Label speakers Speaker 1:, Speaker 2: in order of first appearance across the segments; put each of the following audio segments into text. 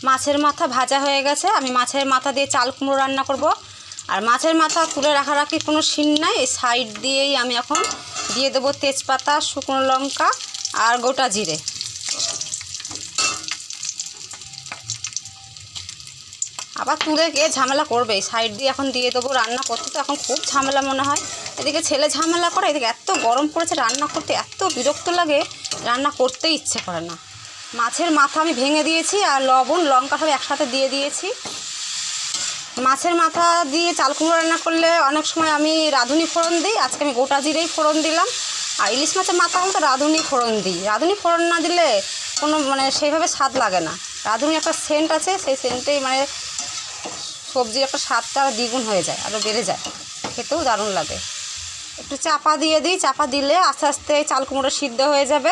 Speaker 1: মাছের মাথা ভাজা হয়ে গেছে। আমি মাছের মাথা দিয়ে চাল কুমড়ো রান্না করব। আর মাছের মাথা তুলে রাখারাখি কোনো সিন নাই, এই সাইড দিয়েই আমি এখন দিয়ে দেবো তেজপাতা, শুকনো লঙ্কা আর গোটা জিরে। আবার তুলে গিয়ে ঝামেলা করবে, সাইড দিয়ে এখন দিয়ে দেবো। রান্না করতে তো এখন খুব ঝামেলা মনে হয়, এদিকে ছেলে ঝামেলা করে, এদিকে এত গরম পড়েছে, রান্না করতে এত বিরক্ত লাগে, রান্না করতেই ইচ্ছে করে না। মাছের মাথা আমি ভেঙে দিয়েছি আর লবণ লঙ্কা সব একসাথে দিয়ে দিয়েছি। মাছের মাথা দিয়ে চাল কুমড়ো রান্না করলে অনেক সময় আমি রাঁধুনি ফোড়ন দিই, আজকে আমি গোটা জিরেই ফোড়ন দিলাম। আর ইলিশ মাছের মাথা হলে তো রাঁধুনি ফোড়ন দিই, রাঁধুনি ফোড়ন না দিলে কোনো সেইভাবে স্বাদ লাগে না। রাঁধুনি একটা সেন্ট আছে, সেই সেন্টেই সবজির একটা স্বাদটা দ্বিগুণ হয়ে যায়, আরও বেড়ে যায়, খেতেও দারুণ লাগে। একটু চাপা দিয়ে দিই, চাপা দিলে আস্তে আস্তে চাল কুমড়ো সিদ্ধ হয়ে যাবে।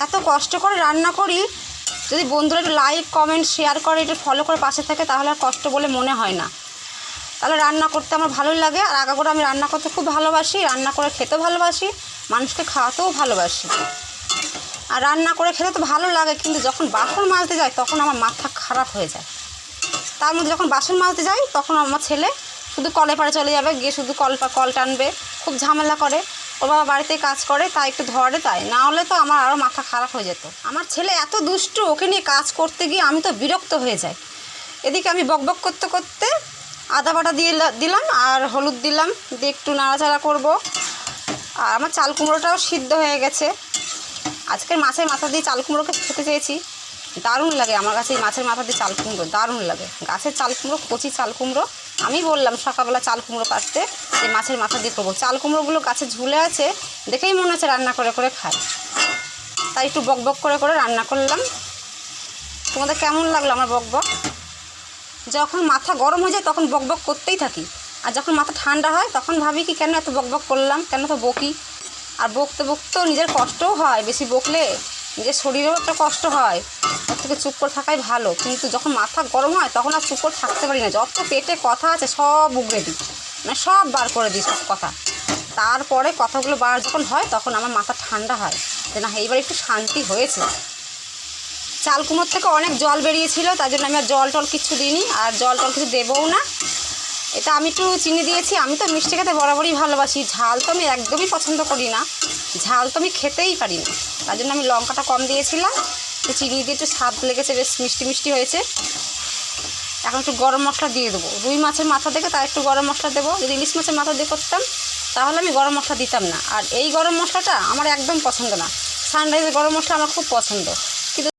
Speaker 1: এত কষ্ট করে রান্না করি, যদি বন্ধুরা একটু লাইক কমেন্ট শেয়ার করে, একটু ফলো করে পাশে থাকে, তাহলে আর কষ্ট বলে মনে হয় না। তাহলে রান্না করতে আমার ভালোই লাগে। আর আগাগোড়া আমি রান্না করতে খুব ভালোবাসি, রান্না করে খেতেও ভালোবাসি, মানুষকে খাওয়াতেও ভালোবাসি। আর রান্না করে খেতে তো ভালো লাগে, কিন্তু যখন বাসন মাজতে যাই তখন আমার মাথা খারাপ হয়ে যায়। তার মধ্যে যখন বাসন মাজতে যাই তখন আমার ছেলে শুধু কলে পাড়ে চলে যাবে, গিয়ে শুধু কল টানবে, খুব ঝামেলা করে। ওর বাবা বাড়িতে কাজ করে, তাই একটু ধরে, তাই না হলে তো আমার আরও মাথা খারাপ হয়ে যেত। আমার ছেলে এত দুষ্টু, ওকে নিয়ে কাজ করতে গিয়ে আমি তো বিরক্ত হয়ে যাই। এদিকে আমি বকবক করতে করতে আদা বাটা দিয়ে দিলাম আর হলুদ দিলাম, দিয়ে একটু নাড়াচাড়া করব। আর আমার চাল কুমড়োটাও সিদ্ধ হয়ে গেছে। আজকের মাছের মাথা দিয়ে চাল কুমড়োকে খেতে চেয়েছি, দারুণ লাগে আমার কাছে। এই মাছের মাথা দিয়ে চাল কুমড়ো দারুণ লাগে। গাছের চাল কুমড়ো, কচি চাল কুমড়ো। আমি বললাম সকালবেলা চাল কুমড়ো কাটতে, এই মাছের মাথা দিয়ে করবো। চাল কুমড়োগুলো গাছে ঝুলে আছে, দেখেই মনে হচ্ছে রান্না করে করে খায়, তাই একটু বকবক করে করে রান্না করলাম। তোমাদের কেমন লাগলো আমার বকবক? যখন মাথা গরম হয়ে যায় তখন বকবক করতেই থাকি, আর যখন মাথা ঠান্ডা হয় তখন ভাবি কি কেন এত বকবক করলাম, কেন তো বকি। আর বকতে বকতেও নিজের কষ্টও হয়, বেশি বকলে নিজের শরীরেও একটা কষ্ট হয়, ওর থেকে চুপ করে থাকাই ভালো। কিন্তু যখন মাথা গরম হয় তখন আর চুপ করে থাকতে পারি না, যত পেটে কথা আছে সব উগড়ে দিই, সব বার করে দিই সব কথা। তারপরে কথাগুলো বার যখন হয় তখন আমার মাথা ঠান্ডা হয়, যে না এইবার একটু শান্তি হয়েছে। চাল কুমড়োর থেকে অনেক জল বেরিয়েছিল, তাই জন্য আমি আর জল টল কিছু দিইনি, আর জল টল কিছু দেবও না। এটা আমি একটু চিনি দিয়েছি। আমি তো মিষ্টি খেতে বরাবরই ভালোবাসি, ঝাল তো আমি একদমই পছন্দ করি না, ঝাল তো আমি খেতেই পারি না, তার জন্য আমি লঙ্কাটা কম দিয়েছিলাম। চিনি দিয়ে একটু স্বাদ লেগেছে, বেশ মিষ্টি মিষ্টি হয়েছে। এখন একটু গরম মশলা দিয়ে দেবো। রুই মাছের মাথা থেকে তার একটু গরম মশলা দেবো। যদি ইলিশ মাছের মাথা দিয়ে করতাম তাহলে আমি গরম মশলা দিতাম না। আর এই গরম মশলাটা আমার একদম পছন্দ না, সানরাইজের গরম মশলা আমার খুব পছন্দ।